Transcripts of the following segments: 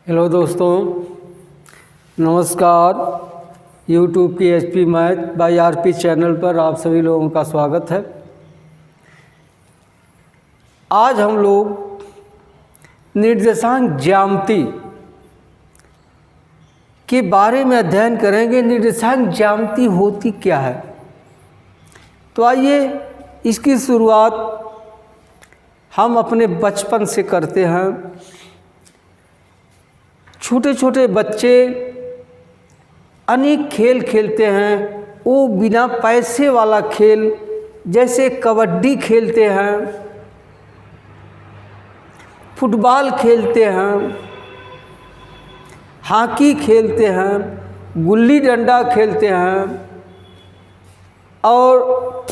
Hello दोस्तों, नमस्कार। YouTube की HP math bye RP channel पर आप सभी लोगों का स्वागत है। आज हम लोग निर्देशांक ज्यामिति के बारे में अध्ययन करेंगे। निर्देशांक ज्यामिति होती क्या है, तो आइए इसकी शुरुआत हम अपने बचपन से करते हैं। छोटे छोटे बच्चे अनेक खेल खेलते हैं। वो बिना पैसे वाला खेल जैसे कबड्डी खेलते हैं, फुटबॉल खेलते हैं, हॉकी खेलते हैं, गुल्ली डंडा खेलते हैं। और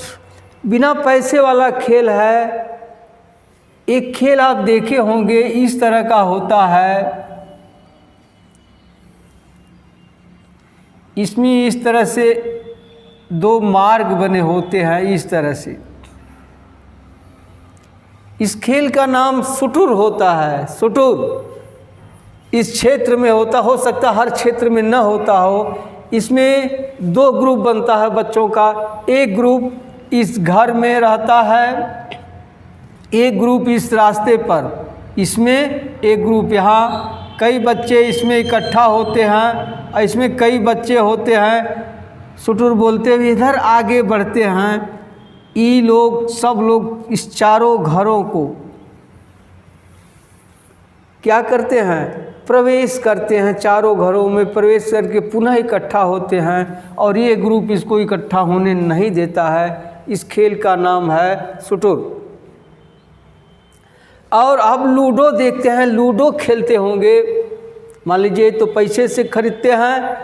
बिना पैसे वाला खेल है, एक खेल आप देखे होंगे इस तरह का होता है। इसमें इस तरह से दो मार्ग बने होते हैं, इस तरह से। इस खेल का नाम सुटुर होता है। सुटुर इस क्षेत्र में होता, हो सकता हर क्षेत्र में न होता हो। इसमें दो ग्रुप बनता है बच्चों का। एक ग्रुप इस घर में रहता है, एक ग्रुप इस रास्ते पर। इसमें एक ग्रुप यहाँ, कई बच्चे इसमें इकट्ठा होते हैं और इसमें कई बच्चे होते हैं। सुटुर बोलते हुए इधर आगे बढ़ते हैं। ये लोग सब लोग इस चारों घरों को क्या करते हैं, प्रवेश करते हैं। चारों घरों में प्रवेश करके पुनः इकट्ठा होते हैं और ये ग्रुप इसको इकट्ठा होने नहीं देता है। इस खेल का नाम है सुटुर। और अब लूडो देखते हैं। लूडो खेलते होंगे, मान लीजिए, तो पैसे से खरीदते हैं।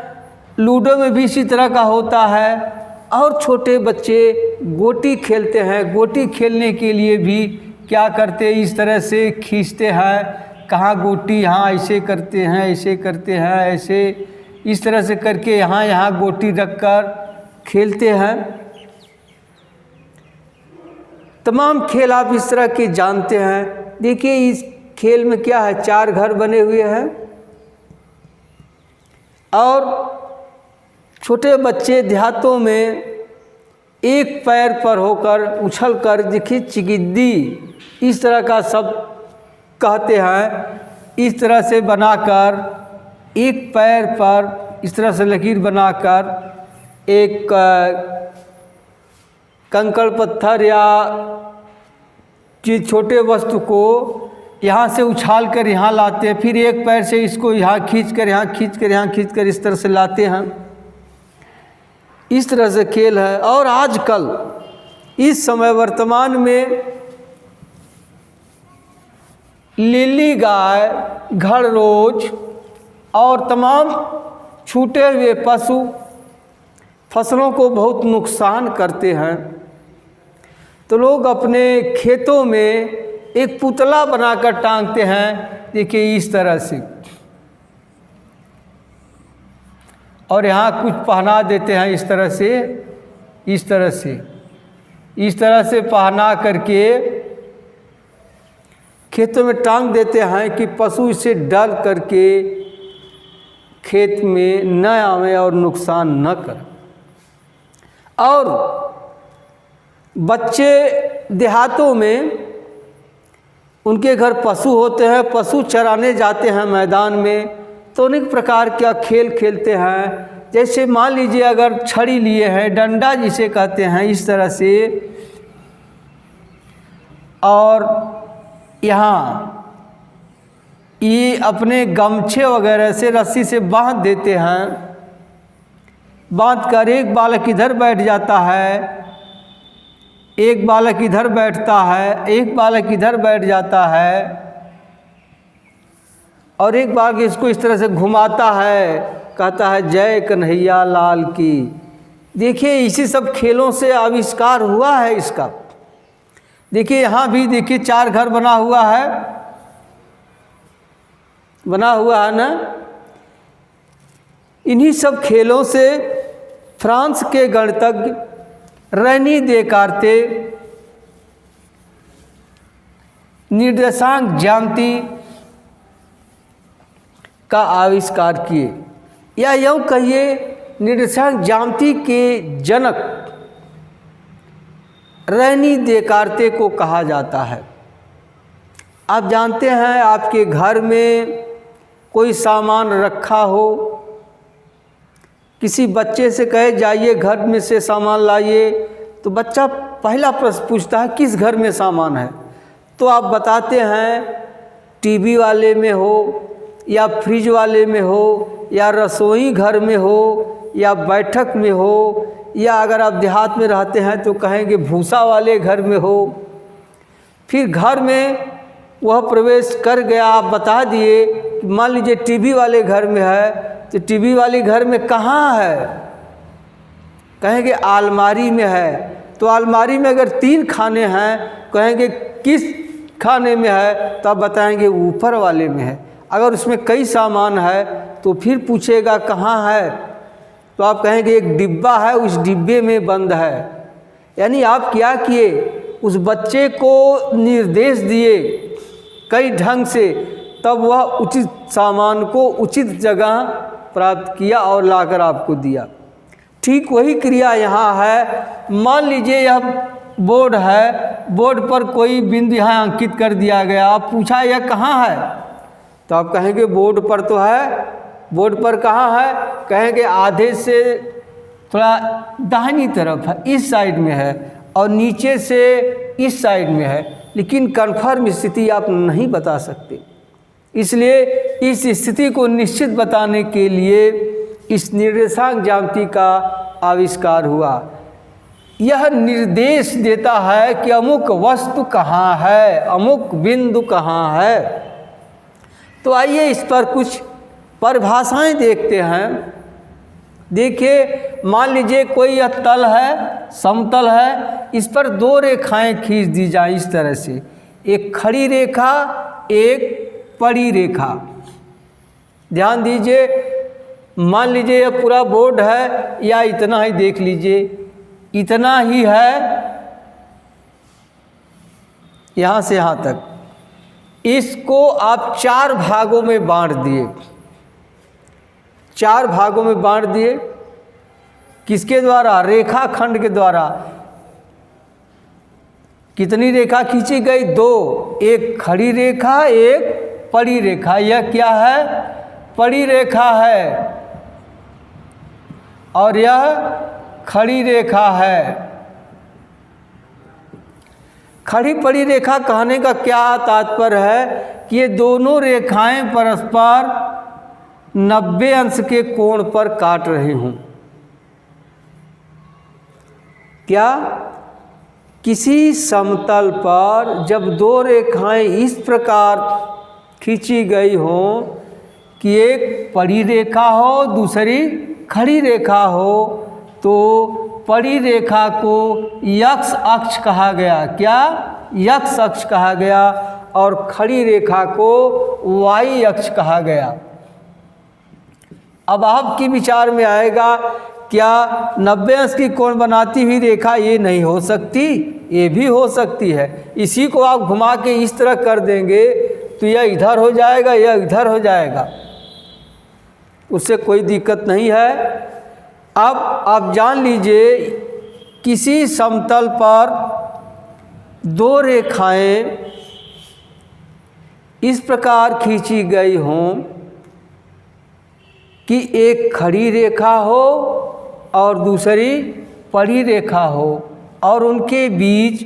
लूडो में भी इसी तरह का होता है। और छोटे बच्चे गोटी खेलते हैं। गोटी खेलने के लिए भी क्या करते हैं, इस तरह से खींचते हैं। कहाँ गोटी, यहाँ ऐसे करते हैं, ऐसे करते हैं, ऐसे इस तरह से करके यहाँ गोटी रखकर खेलते हैं। तमाम खेल आप इस तरह के जानते हैं। देखिए इस खेल में क्या है, चार घर बने हुए हैं और छोटे बच्चे देहातों में एक पैर पर होकर उछल कर, देखिए चिगिद्दी इस तरह का सब कहते हैं। इस तरह से बनाकर एक पैर पर इस तरह से लकीर बनाकर एक कंकड़ पत्थर या किसी छोटे वस्तु को यहाँ से उछाल कर यहाँ लाते हैं। फिर एक पैर से इसको यहाँ खींच कर, यहाँ खींच कर, यहाँ खींच कर इस तरह से लाते हैं। इस तरह से खेल है। और आजकल इस समय वर्तमान में लीली गाय, घड़रोच और तमाम छूटे हुए पशु फसलों को बहुत नुकसान करते हैं। तो लोग अपने खेतों में एक पुतला बनाकर टांगते हैं, देखिए इस तरह से। और यहाँ कुछ पहना देते हैं इस तरह से, इस तरह से, इस तरह से पहना करके खेतों में टांग देते हैं कि पशु इसे डर करके खेत में न आवे और नुकसान न करे। और बच्चे देहातों में उनके घर पशु होते हैं, पशु चराने जाते हैं मैदान में, तो अनेक प्रकार का खेल खेलते हैं। जैसे मान लीजिए अगर छड़ी लिए हैं, डंडा जिसे कहते हैं, इस तरह से। और यहाँ ये अपने गमछे वगैरह से रस्सी से बांध देते हैं। बांध कर एक बालक इधर बैठ जाता है, एक बालक इधर बैठता है, एक बालक इधर बैठ जाता है और एक बालक इसको इस तरह से घुमाता है, कहता है जय कन्हैया लाल की। देखिए इसी सब खेलों से आविष्कार हुआ है इसका। देखिए यहाँ भी देखिए चार घर बना हुआ है, बना हुआ है ना। इन्हीं सब खेलों से फ्रांस के गणितज्ञ रेनी देकार्ते निर्देशांक ज्यामिति का आविष्कार किए, या यूँ कहिए निर्देशांक ज्यामिति के जनक रेनी देकार्ते को कहा जाता है। आप जानते हैं, आपके घर में कोई सामान रखा हो, किसी बच्चे से कहे जाइए घर में से सामान लाइए, तो बच्चा पहला प्रश्न पूछता है किस घर में सामान है, तो आप बताते हैं टीवी वाले में हो, या फ्रिज वाले में हो, या रसोई घर में हो, या बैठक में हो, या अगर आप देहात में रहते हैं तो कहेंगे भूसा वाले घर में हो। फिर घर में वह प्रवेश कर गया, आप बता दिए, मान लीजिए टीवी वाले घर में है, तो टीवी वाले घर में कहाँ है, कहेंगे अलमारी में है। तो अलमारी में अगर 3 खाने हैं, कहेंगे किस खाने में है, तो आप बताएंगे ऊपर वाले में है। अगर उसमें कई सामान है तो फिर पूछेगा कहाँ है, तो आप कहेंगे एक डिब्बा है, उस डिब्बे में बंद है। यानी आप क्या किए, उस बच्चे को निर्देश दिए कई ढंग से, तब वह उचित सामान को उचित जगह प्राप्त किया और लाकर आपको दिया। ठीक वही क्रिया यहाँ है। मान लीजिए यह बोर्ड है, बोर्ड पर कोई बिंदु यहाँ अंकित कर दिया गया, आप पूछा यह कहाँ है, तो आप कहेंगे बोर्ड पर तो है। बोर्ड पर कहाँ है, कहेंगे आधे से थोड़ा दाहिनी तरफ है, इस साइड में है, और नीचे से इस साइड में है, लेकिन कन्फर्म स्थिति आप नहीं बता सकते। इसलिए इस स्थिति को निश्चित बताने के लिए इस निर्देशांक ज्यामिति का आविष्कार हुआ। यह निर्देश देता है कि अमुक वस्तु कहाँ है, अमुक बिंदु कहाँ है। तो आइए इस पर कुछ परिभाषाएं देखते हैं। देखिए, मान लीजिए कोई यह तल है, समतल है, इस पर 2 रेखाएं खींच दी जाए इस तरह से, एक खड़ी रेखा, एक पड़ी रेखा। ध्यान दीजिए, मान लीजिए यह पूरा बोर्ड है, या इतना ही देख लीजिए, इतना ही है यहाँ से यहाँ तक। इसको आप 4 भागों में बांट दिए, 4 भागों में बांट दिए। किसके द्वारा, रेखाखंड के द्वारा। कितनी रेखा खींची गई, 2, एक खड़ी रेखा, एक पड़ी रेखा। यह क्या है, पड़ी रेखा है, और यह खड़ी रेखा है। खड़ी पड़ी रेखा कहने का क्या तात्पर्य है कि ये दोनों रेखाएं परस्पर 90 अंश के कोण पर काट रही हूं। क्या, किसी समतल पर जब 2 रेखाएं इस प्रकार खींची गई हों कि एक पड़ी रेखा हो, दूसरी खड़ी रेखा हो, तो पड़ी रेखा को यक्ष अक्ष कहा गया। क्या, यक्ष अक्ष कहा गया, और खड़ी रेखा को वाई अक्ष कहा गया। अब आपके विचार में आएगा, क्या 90 अंश की कोण बनाती हुई रेखा ये नहीं हो सकती? ये भी हो सकती है। इसी को आप घुमा के इस तरह कर देंगे तो यह इधर हो जाएगा, यह इधर हो जाएगा, उससे कोई दिक्कत नहीं है। अब आप जान लीजिए, किसी समतल पर 2 रेखाएं इस प्रकार खींची गई हों कि एक खड़ी रेखा हो और दूसरी पड़ी रेखा हो, और उनके बीच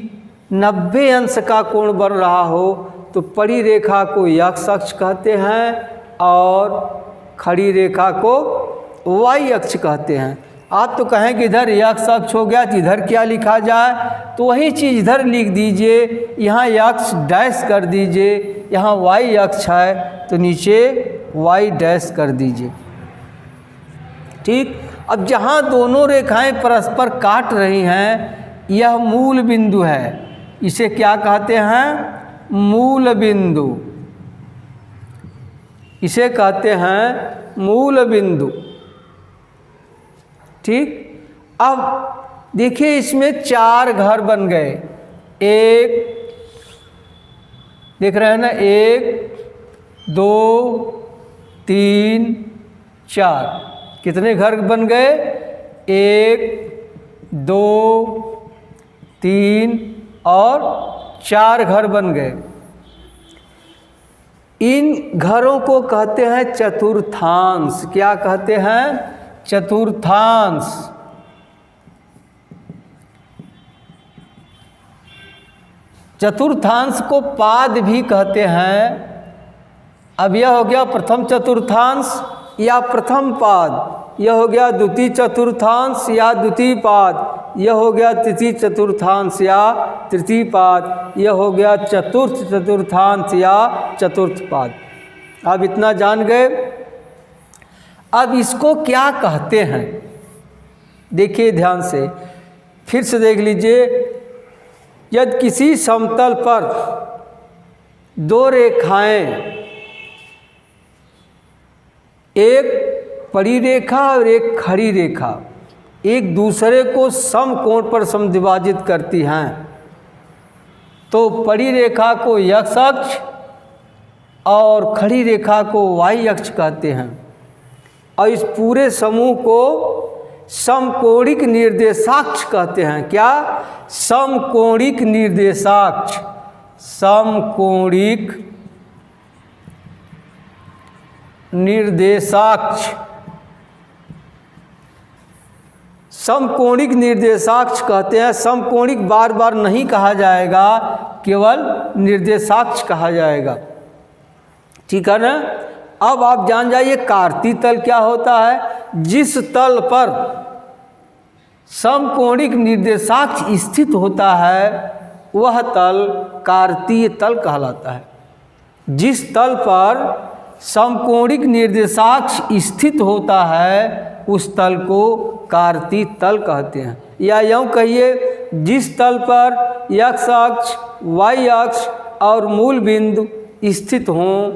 90 अंश का कोण बन रहा हो, तो पड़ी रेखा को यक्ष अक्ष कहते हैं और खड़ी रेखा को वाई अक्ष कहते हैं। आप तो कहेंगे इधर यक्ष अक्ष हो गया, तो इधर क्या लिखा जाए, तो वही चीज़ इधर लिख दीजिए, यहाँ यक्ष डैश कर दीजिए, यहाँ वाई अक्ष है तो नीचे वाई डैश कर दीजिए। ठीक। अब जहाँ दोनों रेखाएं परस्पर काट रही हैं, यह मूल बिंदु है। इसे क्या कहते हैं? मूल बिंदु। इसे कहते हैं मूल बिंदु। ठीक। अब देखिए, इसमें 4 घर बन गए। एक देख रहे हैं ना, 1 2 3 4। कितने घर बन गए? 1 2 3 और 4 घर बन गए। इन घरों को कहते हैं चतुर्थांश। क्या कहते हैं? चतुर्थांश। चतुर्थांश को पाद भी कहते हैं। अब यह हो गया प्रथम चतुर्थांश या प्रथम पाद, यह हो गया द्वितीय चतुर्थांश या द्वितीय पाद, यह हो गया तृतीय चतुर्थांश या तृतीय पाद, यह हो गया चतुर्थ चतुर्थांश या चतुर्थ पाद। अब इतना जान गए। अब इसको क्या कहते हैं? देखिए ध्यान से, फिर से देख लीजिए। यदि किसी समतल पर दो रेखाएं, एक पड़ी रेखा और एक खड़ी रेखा, एक दूसरे को समकोण पर समद्विभाजित करती हैं, तो पड़ी रेखा को x अक्ष और खड़ी रेखा को y अक्ष कहते हैं। और इस पूरे समूह को समकोणिक निर्देशाक्ष कहते हैं। क्या? समकोणिक निर्देशाक्ष। समकोणिक निर्देशाक्ष। समकोणिक निर्देशाक्ष कहते हैं। समकोणिक बार बार नहीं कहा जाएगा, केवल निर्देशाक्ष कहा जाएगा। ठीक है ना? अब आप जान जाइए कार्तीय तल क्या होता है। जिस तल पर समकोणिक निर्देशाक्ष स्थित होता है वह तल कार्तीय तल कहलाता है। जिस तल पर समकोणिक निर्देशाक्ष स्थित होता है उस तल को कार्तीय तल कहते हैं। या यूँ कहिए, जिस तल पर x अक्ष, y अक्ष और मूल बिंदु स्थित हों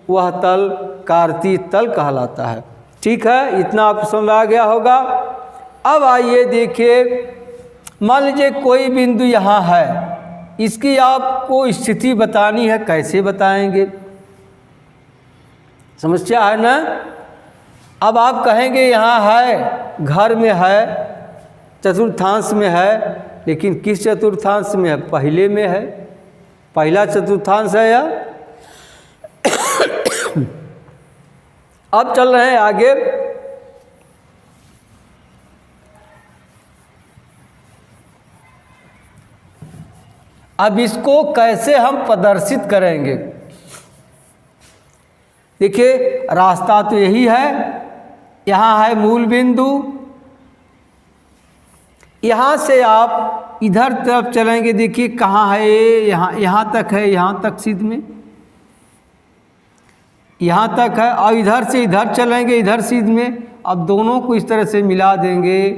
वह तल कार्तीय तल कहलाता है। ठीक है, इतना आप समझ आ गया होगा। अब आइए देखिए, मान लीजिए कोई बिंदु यहाँ है, इसकी आपको स्थिति बतानी है, कैसे बताएंगे? समस्या है ना? अब आप कहेंगे यहाँ है, घर में है, चतुर्थांश में है, लेकिन किस चतुर्थांश में है? पहले में है, पहला चतुर्थांश है यह। अब चल रहे हैं आगे। अब इसको कैसे हम प्रदर्शित करेंगे? देखिए, रास्ता तो यही है। यहाँ है मूल बिंदु, यहाँ से आप इधर तरफ चलेंगे। देखिए कहाँ है ये? यहाँ तक है, यहाँ तक सीध में यहाँ तक है। और इधर से इधर चलेंगे, इधर सीध में। अब दोनों को इस तरह से मिला देंगे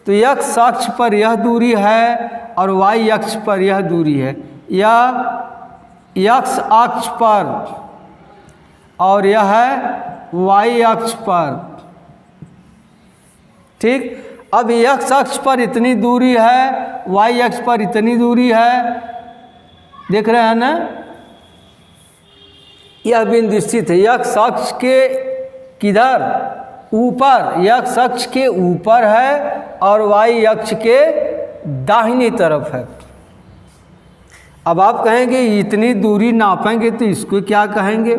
तो x अक्ष पर यह दूरी है और y अक्ष पर यह दूरी है। यह x अक्ष पर और यह है y अक्ष पर। ठीक, अब x अक्ष पर इतनी दूरी है, y अक्ष पर इतनी दूरी है। देख रहे हैं ना? यह बिंदु स्थित है x अक्ष के किधर? ऊपर। x अक्ष के ऊपर है और y अक्ष के दाहिनी तरफ है। अब आप कहेंगे इतनी दूरी नापेंगे तो इसको क्या कहेंगे?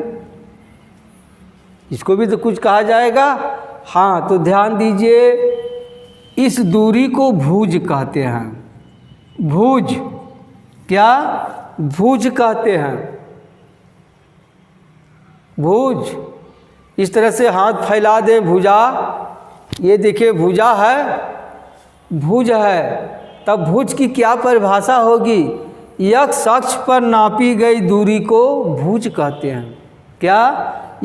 इसको भी तो कुछ कहा जाएगा। हाँ, तो ध्यान दीजिए, इस दूरी को भुज कहते हैं। भुज। क्या? भुज कहते हैं। भुज। इस तरह से हाथ फैला दें, भुजा। ये देखिए भुजा है, भुज है। तब भुज की क्या परिभाषा होगी? x अक्ष पर नापी गई दूरी को भुज कहते हैं। क्या?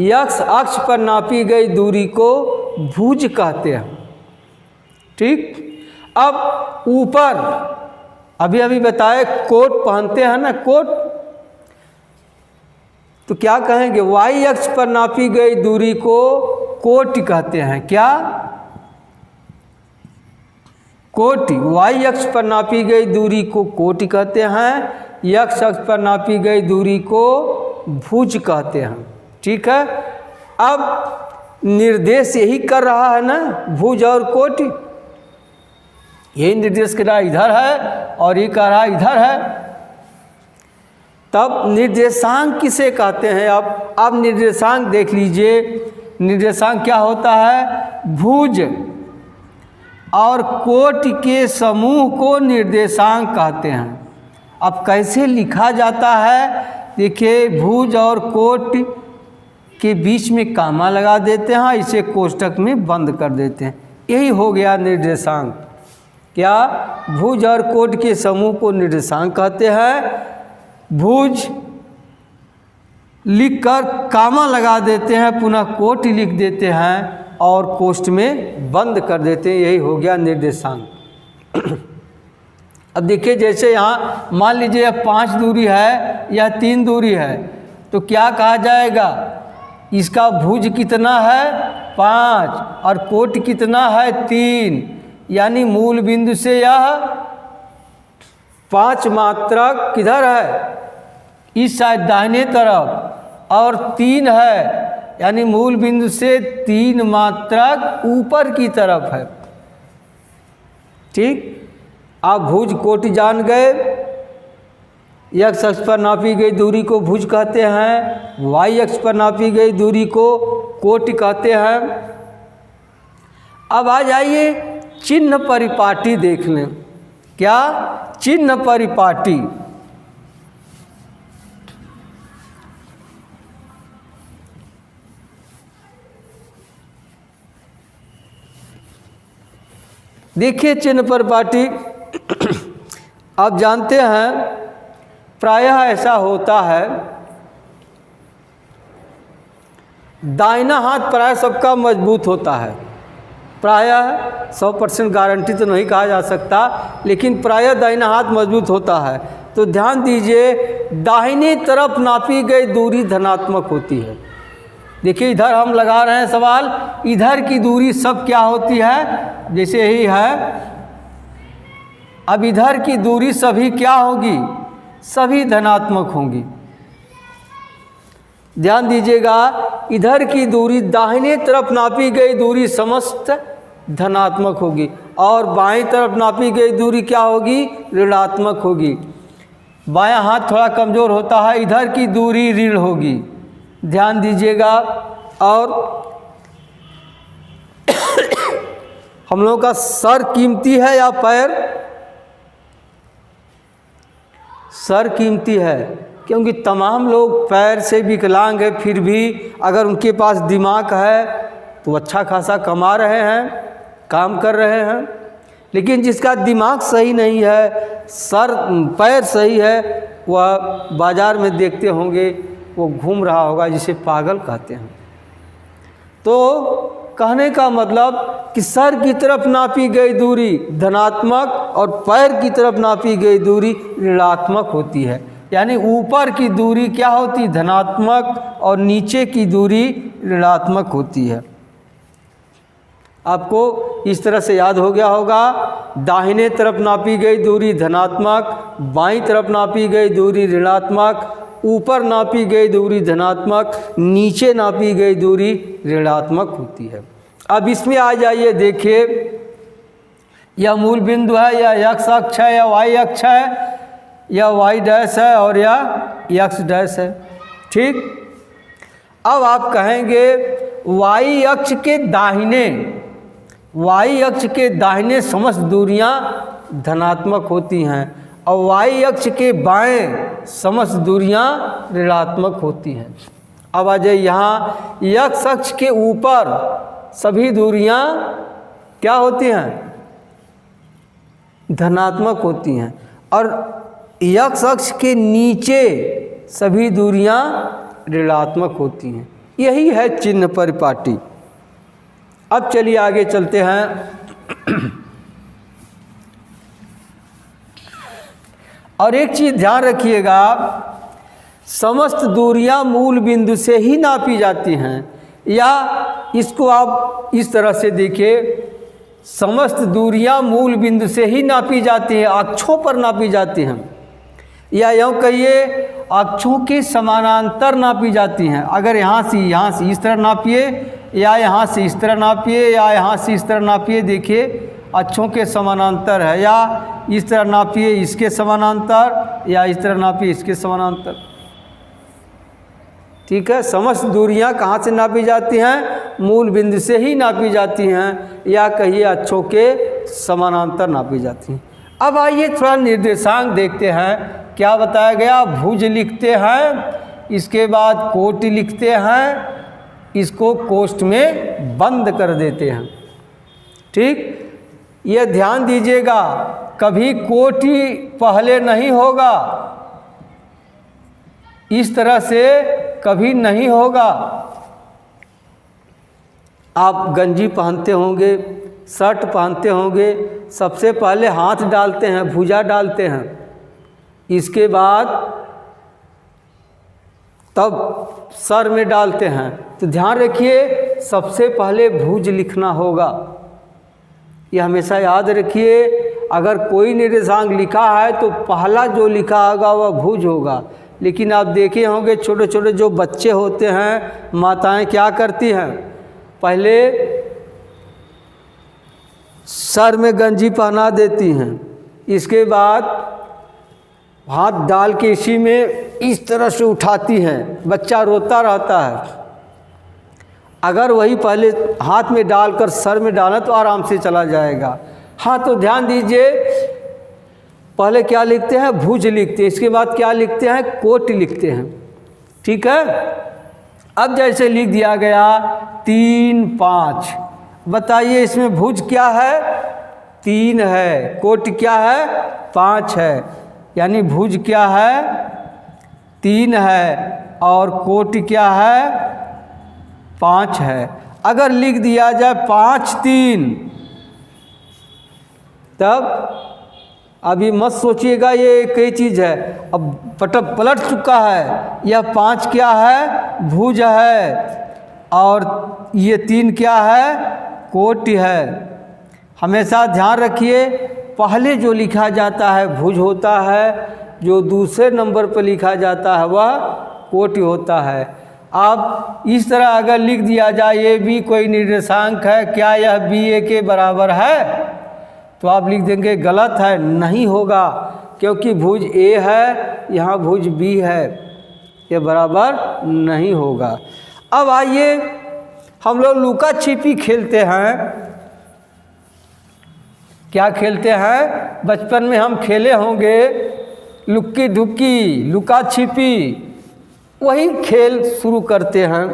x अक्ष पर नापी गई दूरी को भुज कहते हैं। ठीक। अब ऊपर अभी अभी बताए कोट पहनते हैं ना, कोट, तो क्या कहेंगे? y अक्ष पर नापी गई दूरी को कोटि कहते हैं। क्या? कोटि। y अक्ष पर नापी गई दूरी को कोटि कहते हैं। x अक्ष पर नापी गई दूरी को भुज कहते हैं। ठीक है। अब निर्देश यही कर रहा है ना, भुज और कोटि, यही निर्देश कर रहा है इधर है और ये कह रहा है इधर है। तब निर्देशांक किसे कहते हैं? अब निर्देशांक देख लीजिए, निर्देशांक क्या होता है? भुज और कोटि के समूह को निर्देशांक कहते हैं। अब कैसे लिखा जाता है? देखिए, भुज और कोटि के बीच में कामा लगा देते हैं, इसे कोष्ठक में बंद कर देते हैं, यही हो गया निर्देशांक। क्या? भुज और कोटि के समूह को निर्देशांक कहते हैं। भुज लिखकर कामा लगा देते हैं, पुनः कोटि लिख देते हैं और कोष्ठ में बंद कर देते हैं, यही हो गया निर्देशांक। अब देखिए, जैसे यहाँ मान लीजिए 5 दूरी है या 3 दूरी है, तो क्या कहा जाएगा? इसका भुज कितना है? 5 और कोटि कितना है? 3। यानी मूल बिंदु से यह 5 मात्रक किधर है? इस साइड दाहिने तरफ, और 3 है, यानी मूल बिंदु से 3 मात्रक ऊपर की तरफ है। ठीक, आप भुज कोटि जान गए। एक्स अक्ष पर नापी गई दूरी को भुज कहते हैं, वाई अक्ष पर नापी गई दूरी को कोटि कहते हैं। अब आ जाइए चिन्ह परिपाटी देख लें। क्या? चिन्ह परिपाटी। देखिए चिन्ह परिपाटी, आप जानते हैं प्रायः ऐसा होता है, दाहिना हाथ प्रायः सबका मजबूत होता है। प्रायः 100% गारंटी तो नहीं कहा जा सकता, लेकिन प्रायः दाहिना हाथ मजबूत होता है। तो ध्यान दीजिए, दाहिनी तरफ नापी गई दूरी धनात्मक होती है। देखिए, इधर हम लगा रहे हैं सवाल, इधर की दूरी सब क्या होती है? जैसे यही है, अब इधर की दूरी सभी क्या होगी? सभी धनात्मक होंगी। ध्यान दीजिएगा, इधर की दूरी दाहिने तरफ नापी गई दूरी समस्त धनात्मक होगी, और बाएं तरफ नापी गई दूरी क्या होगी? ऋणात्मक होगी। बायां हाथ थोड़ा कमज़ोर होता है, इधर की दूरी ऋण होगी। ध्यान दीजिएगा। और हम लोगों का सर कीमती है या पैर? सर कीमती है, क्योंकि तमाम लोग पैर से विकलांग है, फिर भी अगर उनके पास दिमाग है तो अच्छा खासा कमा रहे हैं, काम कर रहे हैं। लेकिन जिसका दिमाग सही नहीं है, पैर सही है, वह बाज़ार में देखते होंगे वो घूम रहा होगा, जिसे पागल कहते हैं। तो कहने का मतलब कि सर की तरफ नापी गई दूरी धनात्मक और पैर की तरफ नापी गई दूरी ऋणात्मक होती है। यानी ऊपर की दूरी क्या होती? धनात्मक, और नीचे की दूरी ऋणात्मक होती है। आपको इस तरह से याद हो गया होगा, दाहिने तरफ नापी गई दूरी धनात्मक, बाईं तरफ नापी गई दूरी ऋणात्मक, ऊपर नापी गई दूरी धनात्मक, नीचे नापी गई दूरी ऋणात्मक होती है। अब इसमें आ जाइए, देखिए, यह मूल बिंदु है, या एक्स अक्ष है, या वाई अक्ष है, या वाई डैश है, और या एक्स डैश है। ठीक, अब आप कहेंगे वाई अक्ष के दाहिने समस्त दूरियां धनात्मक होती हैं, और वाई अक्ष के बाएं समस्त दूरियां ऋणात्मक होती हैं। अब आ जाइए यहाँ, एक्स अक्ष के ऊपर सभी दूरियां क्या होती हैं? धनात्मक होती हैं, और एक्स अक्ष के नीचे सभी दूरियां ऋणात्मक होती हैं। यही है चिन्ह परिपाटी। अब चलिए आगे चलते हैं। और एक चीज़ ध्यान रखिएगा, समस्त दूरियां मूल बिंदु से ही नापी जाती हैं, या इसको आप इस तरह से देखिए, समस्त दूरियां मूल बिंदु से ही नापी जाती हैं, अक्षों पर नापी जाती हैं। या यूँ कहिए अक्षों के समानांतर नापी जाती हैं। अगर यहाँ से इस तरह नापिए, या यहाँ से इस तरह नापिए, या यहाँ से इस तरह नापिए, देखिए अक्षों के समानांतर है, या इस तरह नापिए इसके समानांतर, या इस तरह नापिए इसके समानांतर। ठीक है, समस्त दूरियां कहाँ से नापी जाती हैं? मूल बिंदु से ही नापी जाती हैं, या कहिए अक्षों के समानांतर नापी जाती हैं। अब आइए थोड़ा निर्देशांक देखते हैं। क्या बताया गया? भुज लिखते हैं, इसके बाद कोटि लिखते हैं, इसको कोष्ठ में बंद कर देते हैं। ठीक, यह ध्यान दीजिएगा, कभी कोटि पहले नहीं होगा, इस तरह से कभी नहीं होगा। आप गंजी पहनते होंगे, शर्ट पहनते होंगे, सबसे पहले हाथ डालते हैं, भुजा डालते हैं, इसके बाद तब सर में डालते हैं। तो ध्यान रखिए, सबसे पहले भुज लिखना होगा, यह हमेशा याद रखिए। अगर कोई निर्देशांक लिखा है तो पहला जो लिखा होगा वह भुज होगा। लेकिन आप देखे होंगे छोटे छोटे जो बच्चे होते हैं, माताएं क्या करती हैं, पहले सर में गंजी पहना देती हैं, इसके बाद हाथ डाल के इसी में इस तरह से उठाती हैं, बच्चा रोता रहता है। अगर वही पहले हाथ में डालकर सर में डाला तो आराम से चला जाएगा। हाँ, तो ध्यान दीजिए, पहले क्या लिखते हैं? भुज लिखते हैं, इसके बाद क्या लिखते हैं? कोटि लिखते हैं। ठीक है, अब जैसे लिख दिया गया 3 5, बताइए इसमें भुज क्या है? 3 है, कोटि क्या है? 5 है, यानी भुज क्या है? 3 है और कोटि क्या है? 5 है। अगर लिख दिया जाए 5 3, तब अभी मत सोचिएगा ये एक ही चीज़ है, अब पलट चुका है। यह 5 क्या है? भुज है, और ये 3 क्या है? कोटि है। हमेशा ध्यान रखिए, पहले जो लिखा जाता है भुज होता है, जो दूसरे नंबर पर लिखा जाता है वह कोटि होता है। अब इस तरह अगर लिख दिया जाए ये भी कोई निर्देशांक है, क्या यह बी ए के बराबर है? तो आप लिख देंगे गलत है, नहीं होगा, क्योंकि भुज ए है, यहाँ भुज बी है, ये बराबर नहीं होगा। अब आइए हम लोग लुका छिपी खेलते हैं। क्या खेलते हैं? बचपन में हम खेले होंगे लुक्की ढुक्की, लुका छिपी, वही खेल शुरू करते हैं।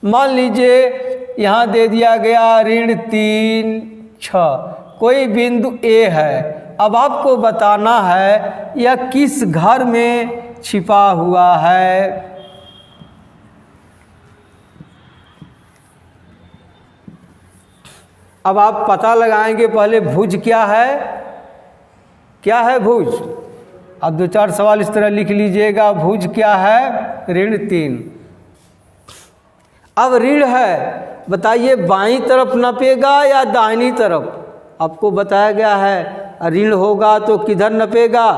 मान लीजिए यहाँ दे दिया गया ऋण 3 6, कोई बिंदु ए है। अब आपको बताना है यह किस घर में छिपा हुआ है। अब आप पता लगाएंगे, पहले भुज क्या है? क्या है भुज? अब 2-4 सवाल इस तरह लिख लीजिएगा, भुज क्या है? ऋण 3। अब ऋण है, बताइए बाईं तरफ नपेगा या दाहिनी तरफ? आपको बताया गया है ऋण होगा तो किधर नपेगा?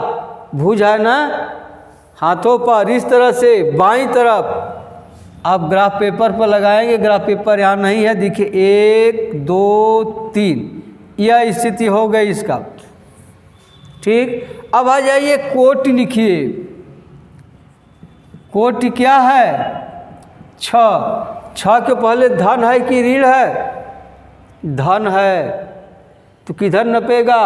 भुज है ना, हाथों पर, इस तरह से बाईं तरफ। आप ग्राफ पेपर पर लगाएंगे, ग्राफ पेपर यहाँ नहीं है, देखिए 1 2 3, यह स्थिति हो गई इसका। ठीक, अब आ जाइए कोटि लिखिए। कोटि क्या है? 6 के पहले धन है कि ऋण है? धन है, तो किधर नपेगा?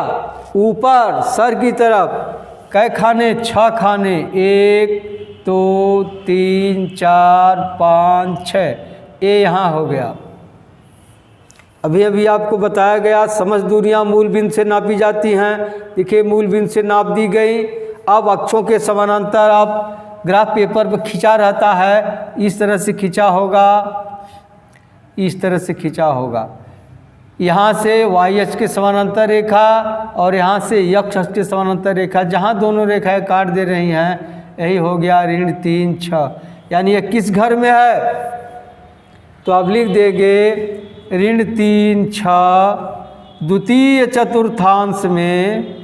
ऊपर, सर की तरफ। कै खाने? 6 खाने, 1 2 3 4 5 6, ये यहाँ हो गया। अभी अभी आपको बताया गया समस्त दूरियां मूल बिंदु से नापी जाती हैं। देखिए मूल बिंदु से नाप दी गई। अब अक्षों के समानांतर आप ग्राफ पेपर पर खींचा रहता है, इस तरह से खींचा होगा, इस तरह से खींचा होगा। यहाँ से वाई अक्ष के समानांतर रेखा और यहाँ से यक्ष अक्ष के समानांतर रेखा, जहाँ दोनों रेखाएं काट दे रही हैं, यही हो गया ऋण 3 6। यानी ये किस घर में है? तो आप लिख देंगे ऋण 3 6 द्वितीय चतुर्थांश में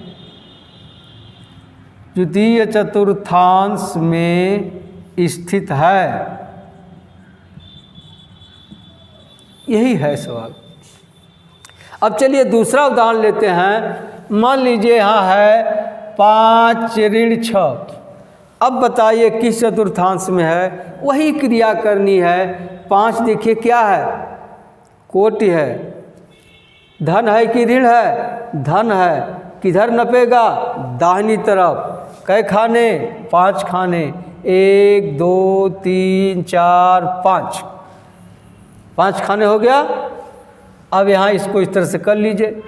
द्वितीय चतुर्थांश में स्थित है। यही है सवाल। अब चलिए दूसरा उदाहरण लेते हैं। मान लीजिए यहाँ है 5 ऋण 6। अब बताइए किस चतुर्थांश में है, वही क्रिया करनी है। 5 देखिए क्या है, कोटि है। धन है कि ऋण है, धन है। किधर नपेगा, दाहिनी तरफ। कै खाने, 5 खाने। 1 2 3 4 5, 5 खाने हो गया। अब यहाँ इसको इस तरह से कर लीजिए।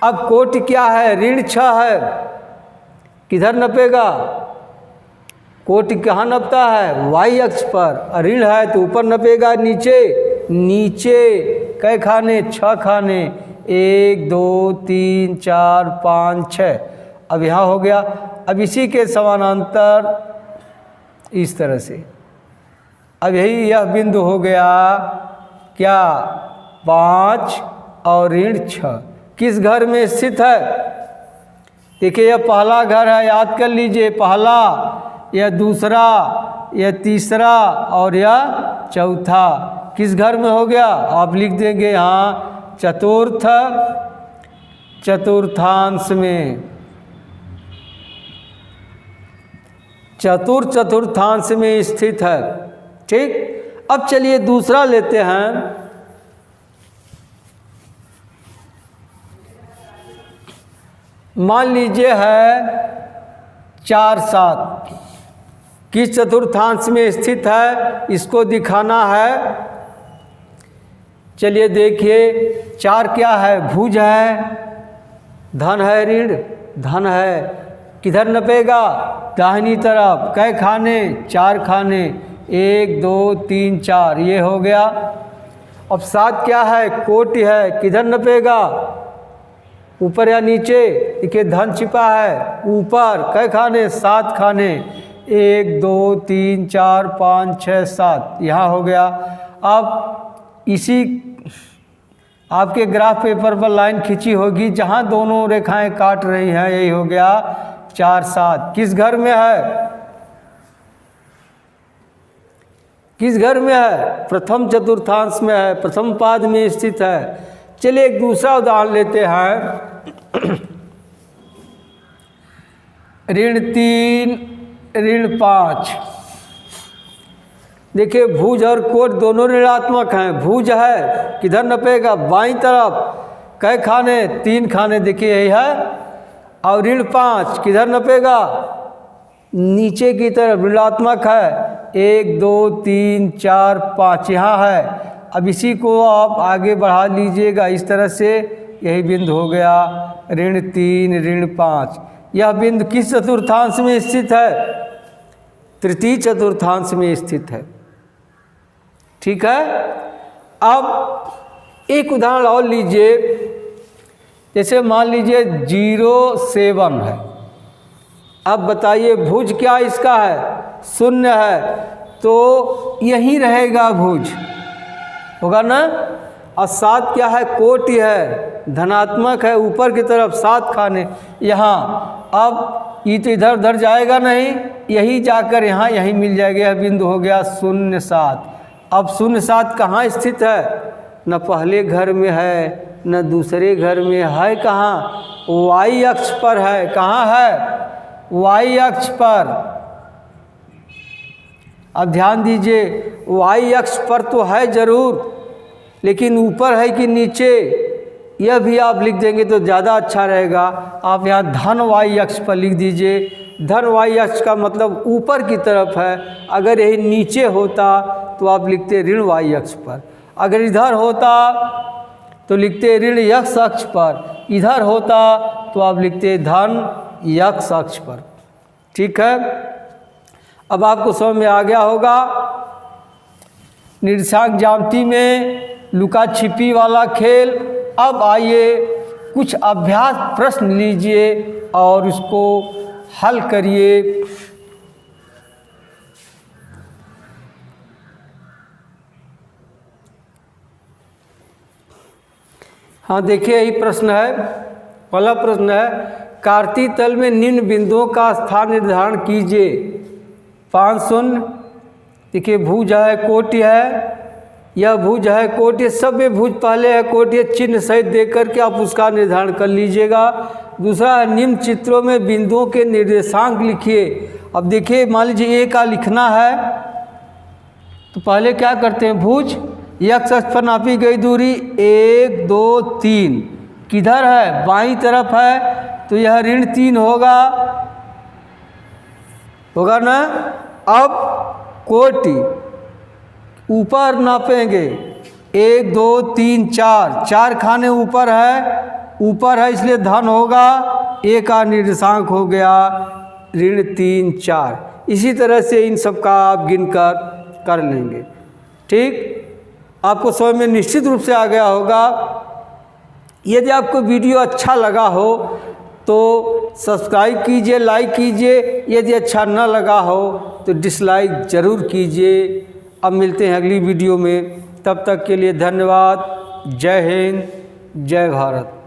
अब कोटि क्या है, ऋण 6 है। किधर नपेगा, कोटि कहाँ नपता है, वाई अक्ष पर। ऋण है तो ऊपर नपेगा, नीचे, नीचे। कै खाने, 6 खाने। 1 2 3 4 5 6। अब यहाँ हो गया। अब इसी के समानांतर इस तरह से, अब यही यह बिंदु हो गया क्या, 5 और ऋण 6। किस घर में स्थित है, देखिए यह पहला घर है, याद कर लीजिए। पहला, यह दूसरा, यह तीसरा और यह चौथा। किस घर में हो गया, आप लिख देंगे यहाँ चतुर्थ चतुर्थांश में। चतुर्थ चतुर्थांश में स्थित है। ठीक। अब चलिए दूसरा लेते हैं। मान लीजिए है 4 7। किस चतुर्थांश में स्थित है, इसको दिखाना है। चलिए देखिए 4 क्या है, भुज है। धन है, ऋण, धन है। किधर नपेगा, दाहिनी तरफ। कै खाने, 4 खाने। 1 2 3 4, ये हो गया। अब 7 क्या है, कोटि है। किधर नपेगा, ऊपर या नीचे, देखिए धन छिपा है ऊपर। कै खाने, 7 खाने। 1 2 3 4 5 6 7, यहाँ हो गया। अब इसी आपके ग्राफ पेपर पर लाइन खींची होगी, जहाँ दोनों रेखाएं काट रही हैं, यही हो गया 4 7। किस घर में है, किस घर में है, प्रथम चतुर्थांश में है, प्रथम पाद में स्थित है। चलिए एक दूसरा उदाहरण लेते हैं। ऋण 3 ऋण 5। देखिए भुज और कोट दोनों ऋणात्मक हैं। भुज है, किधर नपेगा, बाईं तरफ। कै खाने, 3 खाने, देखिए यही है। और ऋण 5 किधर नपेगा, नीचे की तरफ, ऋणात्मक है। 1 2 3 4 5, यहाँ है। अब इसी को आप आगे बढ़ा लीजिएगा इस तरह से, यही बिंदु हो गया ऋण 3 ऋण 5। यह बिंदु किस चतुर्थांश में स्थित है, तृतीय चतुर्थांश में स्थित है। ठीक है। अब एक उदाहरण और लीजिए। जैसे मान लीजिए 0 7 है। अब बताइए भुज क्या इसका है, 0 है, तो यही रहेगा भुज, होगा ना। और 7 क्या है, कोटि है, धनात्मक है, ऊपर की तरफ 7 खाने यहाँ। अब ये तो इधर उधर जाएगा नहीं, यही जाकर यहाँ यही मिल जाएगा। यह बिंदु हो गया 0 7। अब 0 7 कहाँ स्थित है, न पहले घर में है न दूसरे घर में है। कहाँ, वाई अक्ष पर है। कहाँ है, वाई अक्ष पर। अब ध्यान दीजिए, वाई अक्ष पर तो है जरूर, लेकिन ऊपर है कि नीचे, यह भी आप लिख देंगे तो ज़्यादा अच्छा रहेगा। आप यहाँ धन वाई अक्ष पर लिख दीजिए। धन वाई अक्ष का मतलब ऊपर की तरफ है। अगर यही नीचे होता तो आप लिखते ऋण वाई अक्ष पर। अगर इधर होता तो लिखते ऋण यक्ष अक्ष पर। इधर होता तो आप लिखते धन यक्ष अक्ष पर। ठीक है। अब आपको समझ में आ गया होगा। निर्देशांक ज्यामिति में लुका छिपी वाला खेल। अब आइए कुछ अभ्यास प्रश्न लीजिए और उसको हल करिए। हाँ देखिए, यही प्रश्न है। पहला प्रश्न है कार्तीय तल में निम्न बिंदुओं का स्थान निर्धारण कीजिए। 5 शून्य। देखिए भुज है, कोटि है, यह भुज है, कोटि, सब में भुज पहले है, कोटि चिन्ह सहित देख करके आप उसका निर्धारण कर लीजिएगा। दूसरा है निम्न चित्रों में बिंदुओं के निर्देशांक लिखिए। अब देखिए मान लीजिए ए का लिखना है तो पहले क्या करते हैं, भुज एक्स अक्ष पर नापी गई दूरी 1 2 3 किधर है, बाईं तरफ है, तो यह ऋण 3 होगा ना। अब कोटि ऊपर नापेंगे 1 2 3 4 खाने ऊपर है इसलिए धन होगा, ए का निर्देशांक हो गया ऋण 3 4। इसी तरह से इन सब का आप गिनकर कर लेंगे। ठीक, आपको समझ में निश्चित रूप से आ गया होगा। यदि आपको वीडियो अच्छा लगा हो तो सब्सक्राइब कीजिए, लाइक कीजिए। यदि अच्छा न लगा हो तो डिसलाइक ज़रूर कीजिए। अब मिलते हैं अगली वीडियो में, तब तक के लिए धन्यवाद। जय हिंद, जय भारत।